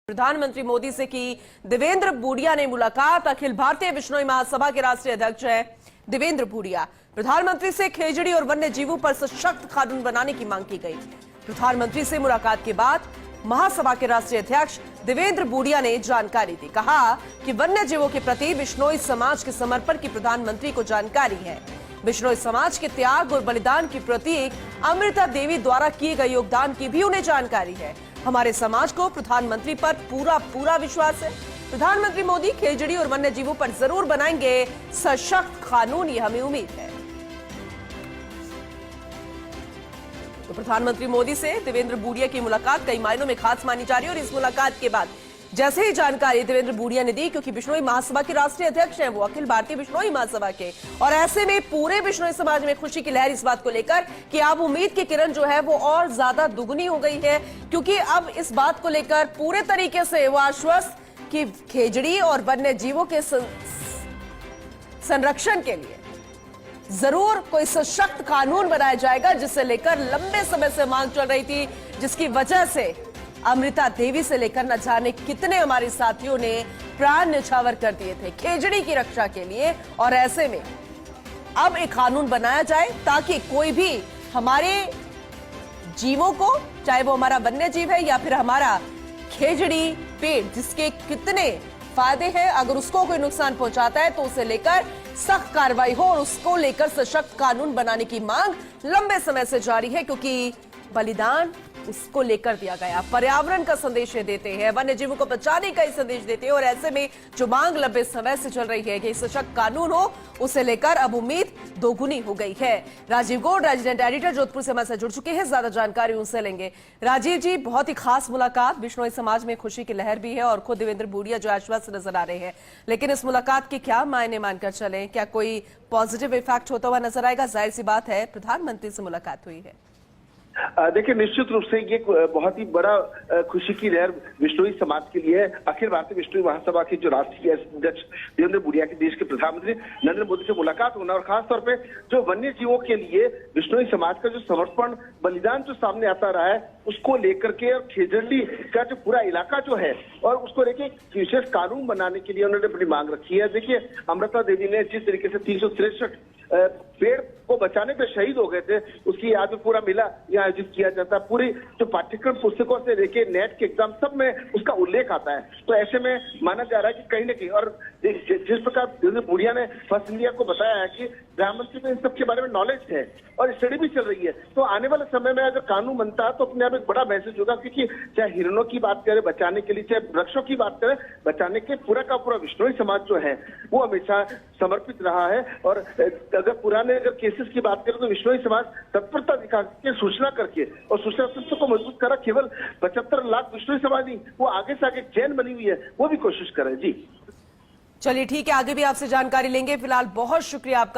प्रधानमंत्री मोदी से की देवेंद्र भूडिया ने मुलाकात। अखिल भारतीय बिश्नोई महासभा के राष्ट्रीय अध्यक्ष हैं देवेंद्र भूडिया। प्रधानमंत्री से खेजड़ी और वन्य जीवों पर सशक्त कानून बनाने की मांग की गई। प्रधानमंत्री से मुलाकात के बाद महासभा के राष्ट्रीय अध्यक्ष देवेंद्र भूडिया ने जानकारी दी। कहा कि वन्य जीवों के प्रति बिश्नोई समाज के समर्पण की प्रधानमंत्री को जानकारी है। बिश्नोई समाज के त्याग और बलिदान की प्रतीक अमृता देवी द्वारा किए गए योगदान की भी उन्हें जानकारी है। हमारे समाज को प्रधानमंत्री पर पूरा विश्वास है। प्रधानमंत्री मोदी खेजड़ी और वन्य जीवों पर जरूर बनाएंगे सशक्त कानून, ये हमें उम्मीद है। तो प्रधानमंत्री मोदी से देवेंद्र भूडिया की मुलाकात कई मायनों में खास मानी जा रही है और इस मुलाकात के बाद जैसे ही जानकारी देवेंद्र भूडिया ने दी, क्योंकि बिश्नोई महासभा के राष्ट्रीय अध्यक्ष हैं वो, अखिल भारतीय बिश्नोई महासभा के, और ऐसे में पूरे बिश्नोई समाज में खुशी की लहर इस बात को लेकर कि अब उम्मीद की किरण जो है वो और ज्यादा दुगनी हो गई है, क्योंकि अब इस बात को लेकर पूरे तरीके से वो आश्वस्त कि खेजड़ी और वन्य जीवों के संरक्षण के लिए जरूर कोई सशक्त कानून बनाया जाएगा, जिसे लेकर लंबे समय से मांग चल रही थी, जिसकी वजह से अमृता देवी से लेकर न जाने कितने हमारे साथियों ने प्राण न्यौछावर कर दिए थे खेजड़ी की रक्षा के लिए। और ऐसे में अब एक कानून बनाया जाए ताकि कोई भी हमारे जीवों को, चाहे वो हमारा वन्य जीव है या फिर हमारा खेजड़ी पेड़, जिसके कितने फायदे हैं, अगर उसको कोई नुकसान पहुंचाता है तो उसे लेकर सख्त कार्रवाई हो और उसको लेकर सशक्त कानून बनाने की मांग लंबे समय से जारी है, क्योंकि बलिदान उसको लेकर दिया गया। पर्यावरण का संदेश देते हैं, वन्य जीवों को बचाने का ही संदेश देते हैं, और ऐसे में जो मांग लंबे समय से चल रही है कि सशक्त कानून हो, उसे लेकर अब उम्मीद दोगुनी हो गई है। राजीव गौड़, रेजिडेंट एडिटर, जोधपुर से हमारे साथ जुड़ चुके हैं, ज्यादा जानकारी उनसे लेंगे। राजीव जी, बहुत ही खास मुलाकात, बिश्नोई समाज में खुशी की लहर भी है और खुद देवेंद्र भूडिया जो आश्वस्त नजर आ रहे हैं, लेकिन इस मुलाकात के क्या मायने मानकर चले? क्या कोई पॉजिटिव इफेक्ट होता हुआ नजर आएगा? जाहिर सी बात है, प्रधानमंत्री से मुलाकात हुई है। देखिए, निश्चित रूप से ये बहुत ही बड़ा खुशी की लहर बिश्नोई समाज के लिए है। अखिल भारतीय बिश्नोई महासभा के जो राष्ट्रीय अध्यक्ष देवेंद्र भूडिया की देश के प्रधानमंत्री नरेंद्र मोदी से मुलाकात होना, और खासतौर पे जो वन्य जीवों के लिए बिश्नोई समाज का जो समर्पण, बलिदान जो सामने आता रहा है, उसको लेकर के, और खेजड़ी का जो पूरा इलाका जो है, और उसको लेकर विशेष कानून बनाने के लिए उन्होंने अपनी मांग रखी है। देखिए, अमृता देवी ने जिस तरीके से 363 पेड़ को बचाने पे शहीद हो गए थे, उसकी याद में पूरा मेला यहाँ आयोजित किया जाता है। पूरी जो पाठ्यक्रम पुस्तकों से लेके नेट के एग्जाम सब में उसका उल्लेख आता है। तो ऐसे में माना जा रहा है कि कहीं ना कहीं, और जिस प्रकार देवेंद्र भूडिया ने फर्स्ट इंडिया को बताया है कि प्रधानमंत्री को इन सब के बारे में नॉलेज है और स्टडी भी चल रही है, तो आने वाले समय में अगर कानून बनता है तो अपने आप एक बड़ा मैसेज होगा। क्योंकि चाहे हिरणों की बात करें बचाने के लिए, चाहे वृक्षों की बात करें बचाने के, पूरा का पूरा बिश्नोई समाज जो है वो हमेशा समर्पित रहा है। और अगर पुराने केसेस की बात करें तो बिश्नोई समाज तत्परता दिखा के सूचना करके और सूचना तंत्र को मजबूत करा। केवल 75 लाख बिश्नोई समाज नहीं, वो आगे से आगे चेन बनी हुई है, वो भी कोशिश करे। जी चलिए ठीक है, आगे भी आपसे जानकारी लेंगे। फिलहाल बहुत शुक्रिया आपका।